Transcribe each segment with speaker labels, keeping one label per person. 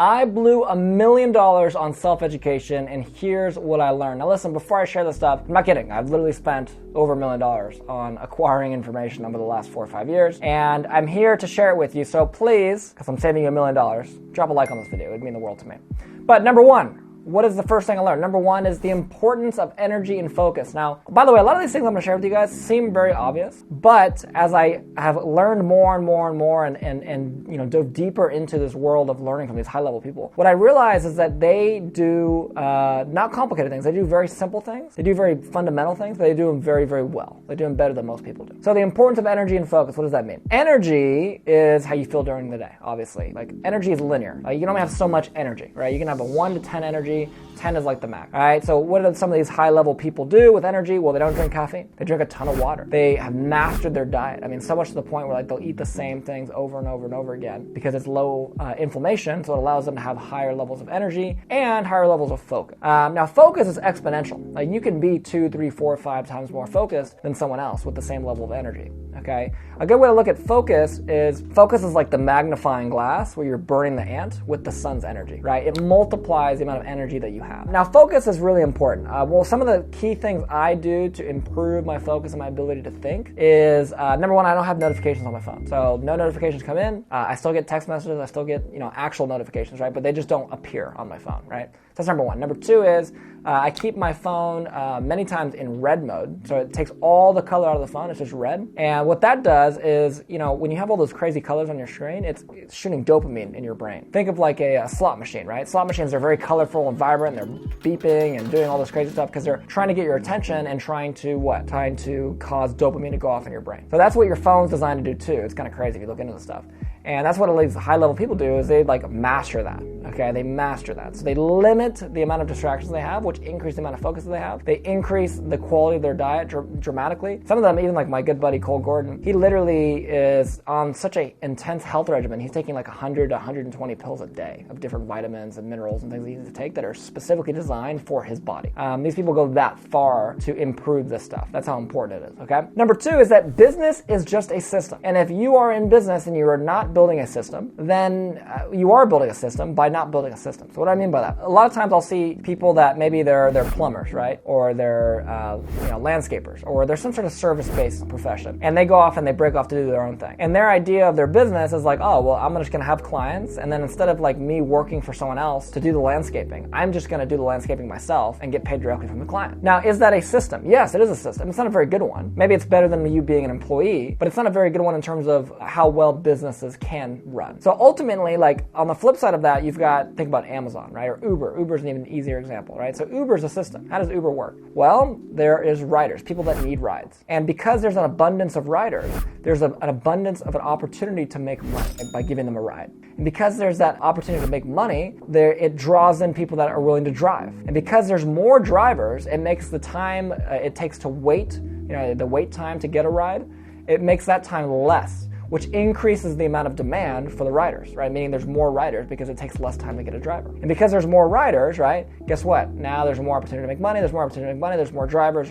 Speaker 1: I blew $1 million on self-education, and here's what I learned. Now listen, before I share this stuff, I'm not kidding. I've literally spent over $1 million on acquiring information over the last 4 or 5 years, and I'm here to share it with you. So please, because I'm saving you $1 million, drop a like on this video. It would mean the world to me. But number one, what is the first thing I learned? Number one is the importance of energy and focus. Now, by the way, a lot of these things I'm going to share with you guys seem very obvious, but as I have learned more and more and more and dove deeper into this world of learning from these high-level people, what I realize is that they do not complicated things. They do very simple things. They do very fundamental things, but they do them very, very well. They do them better than most people do. So the importance of energy and focus, what does that mean? Energy is how you feel during the day, obviously. Like, energy is linear. You can only have so much energy, right? You can have a 1 to 10 energy. 10 is like the max. All right, so what do some of these high-level people do with energy? Well, they don't drink caffeine. They drink a ton of water. They have mastered their diet. I mean, so much to the point where they'll eat the same things over and over and over again because it's low inflammation, so it allows them to have higher levels of energy and higher levels of focus. Now, focus is exponential. Like, you can be 2, 3, 4, 5 times more focused than someone else with the same level of energy. Okay, a good way to look at focus is like the magnifying glass where you're burning the ant with the sun's energy, right? It multiplies the amount of energy that you have. Now, focus is really important. Well, some of the key things I do to improve my focus and my ability to think is, number one, I don't have notifications on my phone. So no notifications come in. I still get text messages. I still get, actual notifications, right? But they just don't appear on my phone, right? That's number one. Number two is I keep my phone many times in red mode. So it takes all the color out of the phone. It's just red. And what that does is, when you have all those crazy colors on your screen, it's shooting dopamine in your brain. Think of like a slot machine, right? Slot machines are very colorful and vibrant. They're beeping and doing all this crazy stuff because they're trying to get your attention and trying to what? Trying to cause dopamine to go off in your brain. So that's what your phone's designed to do too. It's kind of crazy if you look into this stuff. And that's what these high-level people do is they master that, okay? They master that. So they limit the amount of distractions they have, which increase the amount of focus that they have. They increase the quality of their diet dramatically. Some of them, even like my good buddy Cole Gordon, he literally is on such an intense health regimen. He's taking like 100 to 120 pills a day of different vitamins and minerals and things he needs to take that are specifically designed for his body. These people go that far to improve this stuff. That's how important it is, okay? Number two is that business is just a system. And if you are in business and you are not building a system, then you are building a system by not building a system. So what do I mean by that? A lot of times I'll see people that maybe they're plumbers, right? Or they're landscapers, or they're some sort of service-based profession. And they go off and they break off to do their own thing. And their idea of their business is like, oh, well, I'm just going to have clients. And then instead of like me working for someone else to do the landscaping, I'm just going to do the landscaping myself and get paid directly from the client. Now, is that a system? Yes, it is a system. It's not a very good one. Maybe it's better than you being an employee, but it's not a very good one in terms of how well businesses can run. So ultimately, like on the flip side of that, you've got, think about Amazon, right? Or Uber. Uber's an even easier example, right? So Uber's a system. How does Uber work? Well, there is riders, people that need rides. And because there's an abundance of riders, there's an abundance of an opportunity to make money by giving them a ride. And because there's that opportunity to make money, it draws in people that are willing to drive. And because there's more drivers, it makes the time it takes to wait, the wait time to get a ride, it makes that time less, which increases the amount of demand for the riders, right? Meaning there's more riders because it takes less time to get a driver. And because there's more riders, right, guess what? Now there's more opportunity to make money, there's more opportunity to make money, there's more drivers,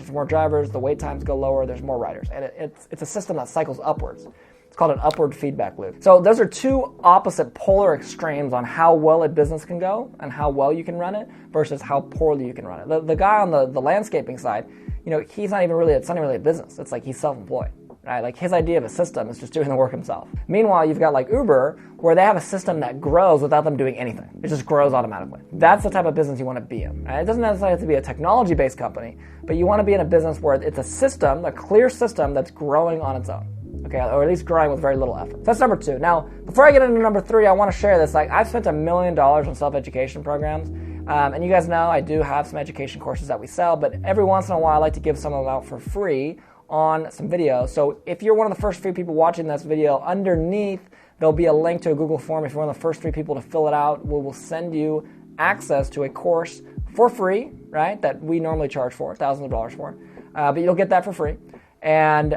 Speaker 1: the wait times go lower, there's more riders. And it's a system that cycles upwards. It's called an upward feedback loop. So those are two opposite polar extremes on how well a business can go and how well you can run it versus how poorly you can run it. The guy on the landscaping side, it's not even really a business. It's like he's self-employed. Right? Like his idea of a system is just doing the work himself. Meanwhile, you've got like Uber, where they have a system that grows without them doing anything. It just grows automatically. That's the type of business you want to be in. Right? It doesn't necessarily have to be a technology-based company, but you want to be in a business where it's a system, a clear system that's growing on its own. Okay, or at least growing with very little effort. So that's number two. Now, before I get into number three, I want to share this. Like, I've spent $1 million on self-education programs, and you guys know I do have some education courses that we sell, but every once in a while I like to give some of them out for free on some videos. So if you're one of the first few people watching this video, underneath there'll be a link to a Google form. If you're one of the first 3 people to fill it out, we will send you access to a course for free, right, that we normally charge for, thousands of dollars for, but you'll get that for free. And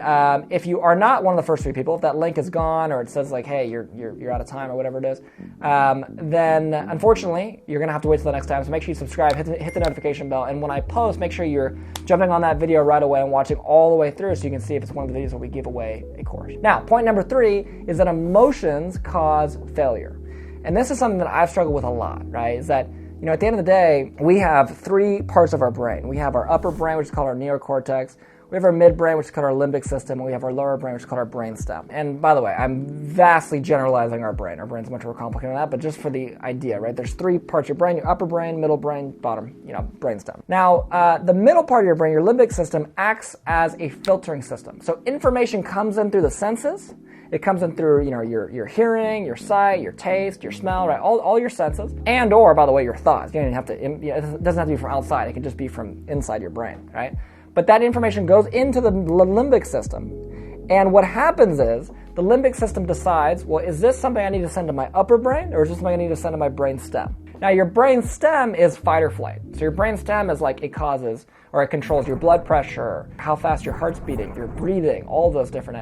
Speaker 1: if you are not one of the first 3 people, if that link is gone or it says like, hey, you're out of time or whatever it is, then unfortunately you're gonna have to wait till the next time. So make sure you subscribe, hit the notification bell, and when I post, make sure you're jumping on that video right away and watching all the way through so you can see if it's one of the videos where we give away a course. Now, point number 3 is that emotions cause failure. And this is something that I've struggled with a lot, right? Is that, at the end of the day, we have three parts of our brain. We have our upper brain, which is called our neocortex. We have our midbrain, which is called our limbic system, and we have our lower brain, which is called our brainstem. And by the way, I'm vastly generalizing our brain. Our brain's much more complicated than that, but just for the idea, right? There's three parts of your brain: your upper brain, middle brain, bottom, brainstem. Now, the middle part of your brain, your limbic system, acts as a filtering system. So information comes in through the senses. It comes in through, your hearing, your sight, your taste, your smell, right? All your senses, and or, by the way, your thoughts. You don't even have to. It doesn't have to be from outside. It can just be from inside your brain, right? But that information goes into the limbic system. And what happens is the limbic system decides, well, is this something I need to send to my upper brain, or is this something I need to send to my brain stem? Now, your brain stem is fight or flight. So your brain stem is like it controls your blood pressure, how fast your heart's beating, your breathing, all those different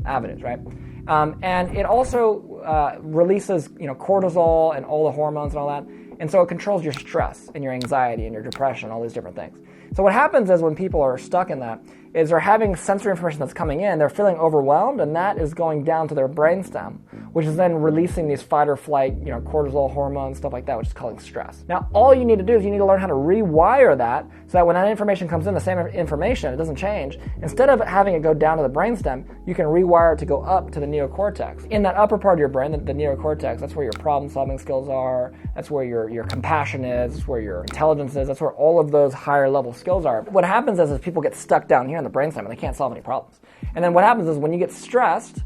Speaker 1: avenues, right? And it also releases cortisol and all the hormones and all that. And so it controls your stress and your anxiety and your depression, all these different things. So what happens is when people are stuck in that is they're having sensory information that's coming in, they're feeling overwhelmed, and that is going down to their brainstem, which is then releasing these fight or flight, cortisol hormones, stuff like that, which is causing stress. Now, all you need to do is you need to learn how to rewire that so that when that information comes in, the same information, it doesn't change. Instead of having it go down to the brainstem, you can rewire it to go up to the neocortex. In that upper part of your brain, the neocortex, that's where your problem-solving skills are, that's where your compassion is, that's where your intelligence is, that's where all of those higher-level skills are. What happens is people get stuck down here in the brainstem and they can't solve any problems. And then what happens is when you get stressed,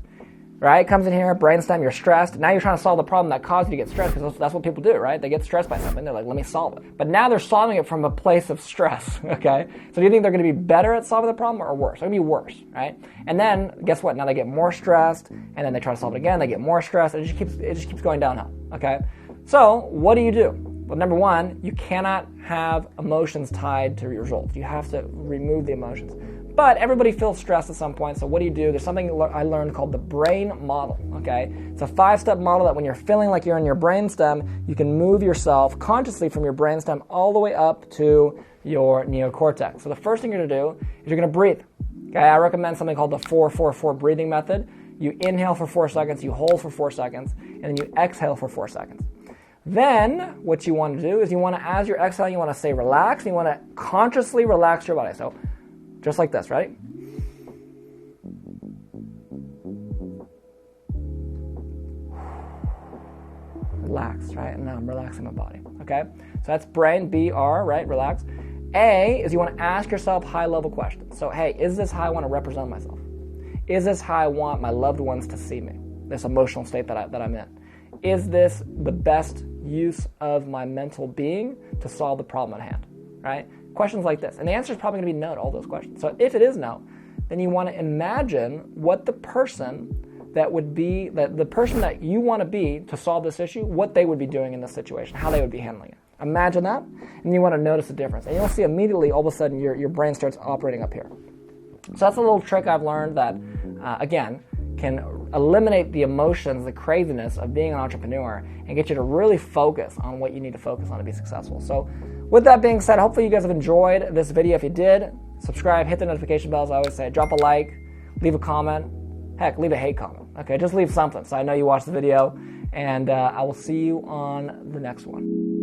Speaker 1: right, it comes in here, brainstem, you're stressed. Now you're trying to solve the problem that caused you to get stressed, because that's what people do, right? They get stressed by something. They're like, let me solve it. But now they're solving it from a place of stress, okay? So do you think they're going to be better at solving the problem or worse? They're going to be worse, right? And then guess what? Now they get more stressed, and then they try to solve it again. They get more stressed. It just keeps going downhill, okay? So what do? Well, number one, you cannot have emotions tied to your results. You have to remove the emotions. But everybody feels stressed at some point, so what do? There's something I learned called the brain model, okay? It's a 5-step model that when you're feeling like you're in your brainstem, you can move yourself consciously from your brainstem all the way up to your neocortex. So the first thing you're going to do is you're going to breathe. Okay, I recommend something called the 4-4-4 breathing method. You inhale for 4 seconds, you hold for 4 seconds, and then you exhale for 4 seconds. Then what you want to do is as you're exhaling, you want to say relax, and you want to consciously relax your body. So just like this, right? Relax, right? And now I'm relaxing my body, okay? So that's brain, B-R, right? Relax. A is you want to ask yourself high-level questions. So, hey, is this how I want to represent myself? Is this how I want my loved ones to see me? This emotional state that I'm in. Is this the best use of my mental being to solve the problem at hand, right? Questions like this. And the answer is probably going to be no to all those questions. So if it is no, then you want to imagine what the person that you want to be to solve this issue, what they would be doing in this situation, how they would be handling it. Imagine that, and you want to notice the difference. And you'll see immediately, all of a sudden, your brain starts operating up here. So that's a little trick I've learned that, again, can eliminate the emotions, the craziness of being an entrepreneur, and get you to really focus on what you need to focus on to be successful. So with that being said, hopefully you guys have enjoyed this video. If you did, subscribe, hit the notification bell, as I always say. Drop a like, leave a comment. Heck, leave a hate comment. Okay, just leave something so I know you watched the video, and I will see you on the next one.